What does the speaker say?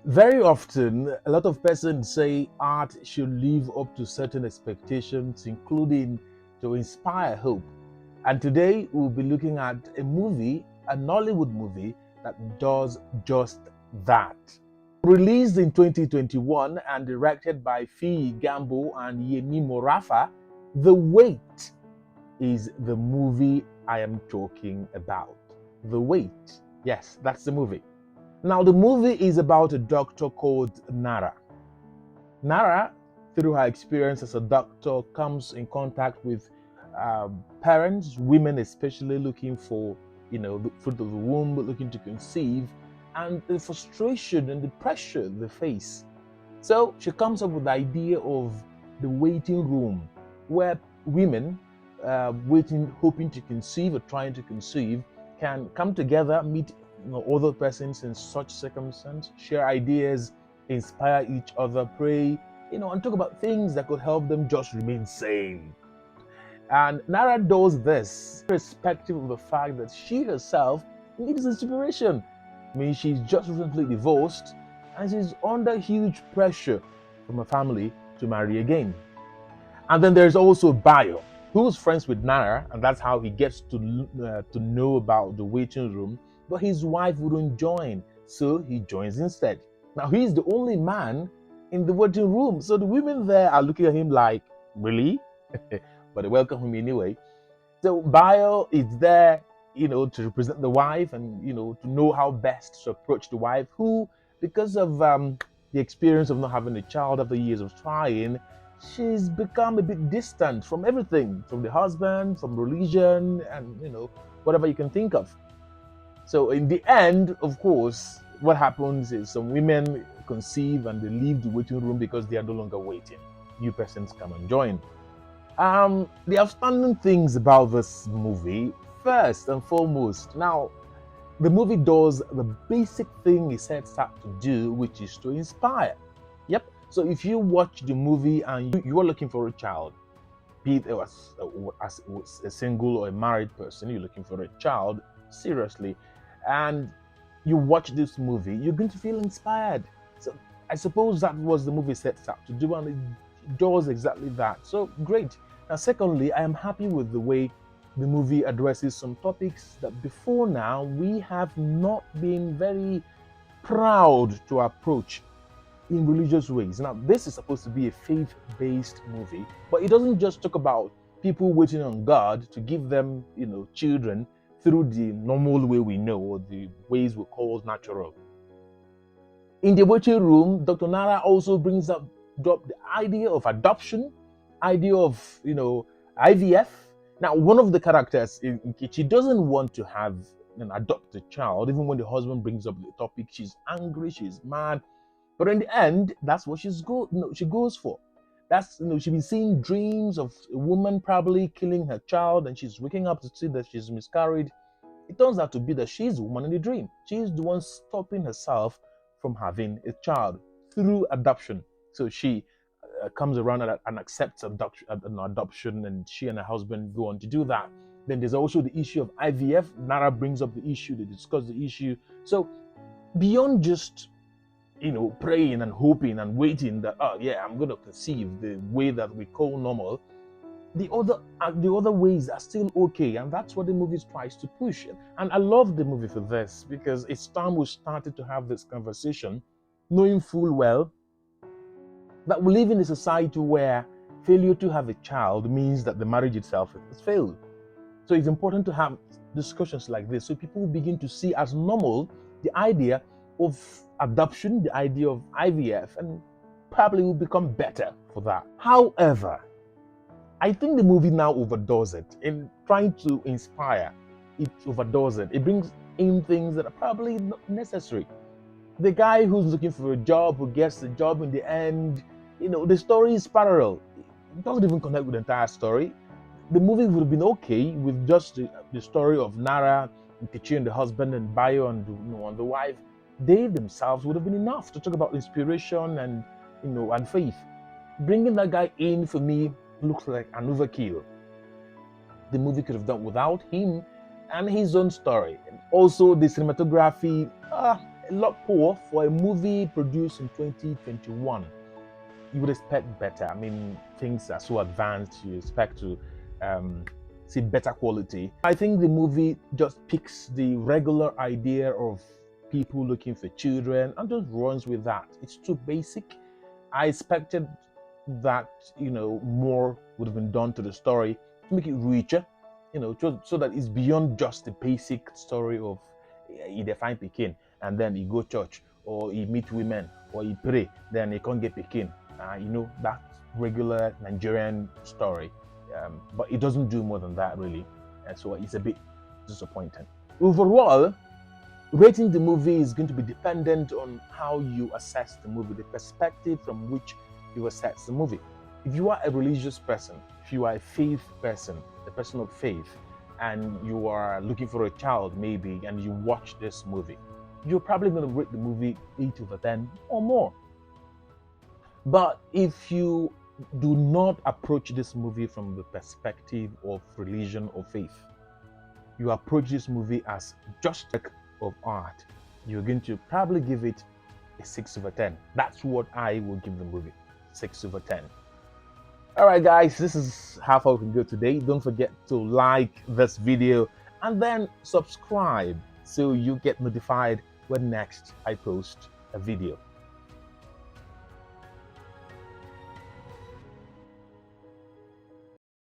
Very often, a lot of persons say art should live up to certain expectations, including to inspire hope. And today, we'll be looking at a movie, a Nollywood movie, that does just that. Released in 2021 and directed by Fi Gambo and Yemi Morafa, The Wait is the movie I am talking about. The Wait. Yes, that's the movie. Now, the movie is about a doctor called Nara. Nara, through her experience as a doctor, comes in contact with parents, women especially looking for, the fruit of the womb, looking to conceive, and the frustration and the pressure they face. So she comes up with the idea of the waiting room, where women waiting, hoping to conceive or trying to conceive, can come together, meet other persons in such circumstance, share ideas, inspire each other, pray, and talk about things that could help them just remain sane. And Nara does this irrespective of the fact that she herself needs inspiration. I mean, she's just recently divorced and she's under huge pressure from her family to marry again. And then there's also Bayo, who's friends with Nara, and that's how he gets to know about the waiting room. But his wife wouldn't join, so he joins instead. Now he's the only man in the waiting room, so the women there are looking at him like, really? But they welcome him anyway. So Bayo is there, to represent the wife and to know how best to approach the wife, who, because of the experience of not having a child after years of trying, she's become a bit distant from everything, from the husband, from religion, and whatever you can think of. So in the end, of course, what happens is some women conceive and they leave the waiting room because they are no longer waiting. New persons come and join. The outstanding things about this movie, first and foremost, now the movie does the basic thing it sets out to do, which is to inspire. Yep. So if you watch the movie and you are looking for a child, be it as a single or a married person, you're looking for a child, seriously, and you watch this movie, you're going to feel inspired. So I suppose that was the movie sets out to do, and it does exactly that. So great. Now, secondly, I am happy with the way the movie addresses some topics that before now we have not been very proud to approach in religious ways. Now, this is supposed to be a faith-based movie, but it doesn't just talk about people waiting on God to give them, children through the normal way we know, or the ways we call natural. In the waiting room, Dr. Nara also brings up the idea of adoption, idea of IVF. Now, one of the characters in Kichi doesn't want to have an adopted child, even when the husband brings up the topic. She's angry, she's mad, but in the end, that's what she goes for. That's she's been seeing dreams of a woman probably killing her child, and she's waking up to see that she's miscarried. It turns out to be that she's the woman in the dream. She's the one stopping herself from having a child through adoption. So she comes around and accepts adoption, and she and her husband go on to do that. Then there's also the issue of IVF. Nara brings up the issue, they discuss the issue. So beyond just praying and hoping and waiting that, oh yeah, I'm going to conceive the way that we call normal, the other ways are still okay, and that's what the movie tries to push. And I love the movie for this, because it's time we started to have this conversation, knowing full well that we live in a society where failure to have a child means that the marriage itself has failed. So it's important to have discussions like this, so people will begin to see as normal the idea of adoption, the idea of IVF, and probably will become better for that. However, I think the movie now overdoes it in trying to inspire. It overdoes it. It brings in things that are probably not necessary. The guy who's looking for a job, who gets the job in the end, the story is parallel. It doesn't even connect with the entire story. The movie would have been okay with just the story of Nara, Nkechi and the husband, and Bayo and the wife. They themselves would have been enough to talk about inspiration and faith. Bringing that guy in, for me, looks like an overkill. The movie could have done without him and his own story. And also the cinematography, a lot poor for a movie produced in 2021. You would expect better. I mean, things are so advanced, you expect to see better quality. I think the movie just picks the regular idea of people looking for children and just runs with that. It's too basic. I expected that, more would have been done to the story to make it richer, so that it's beyond just the basic story of he define Pekin and then he go church or he meet women or he pray, then he can't get Pekin. That regular Nigerian story. But it doesn't do more than that, really. And so it's a bit disappointing. Overall, rating the movie is going to be dependent on how you assess the movie, the perspective from which you assess the movie. If you are a religious person, if you are a faith person, a person of faith, and you are looking for a child maybe, and you watch this movie, you're probably going to rate the movie 8 over 10 or more. But if you do not approach this movie from the perspective of religion or faith, you approach this movie as just a work of art, you're going to probably give it a 6 over 10. That's what I will give the movie, 6 over 10. All right, guys, this is how far we can go today. Don't forget to like this video and then subscribe so you get notified when next I post a video.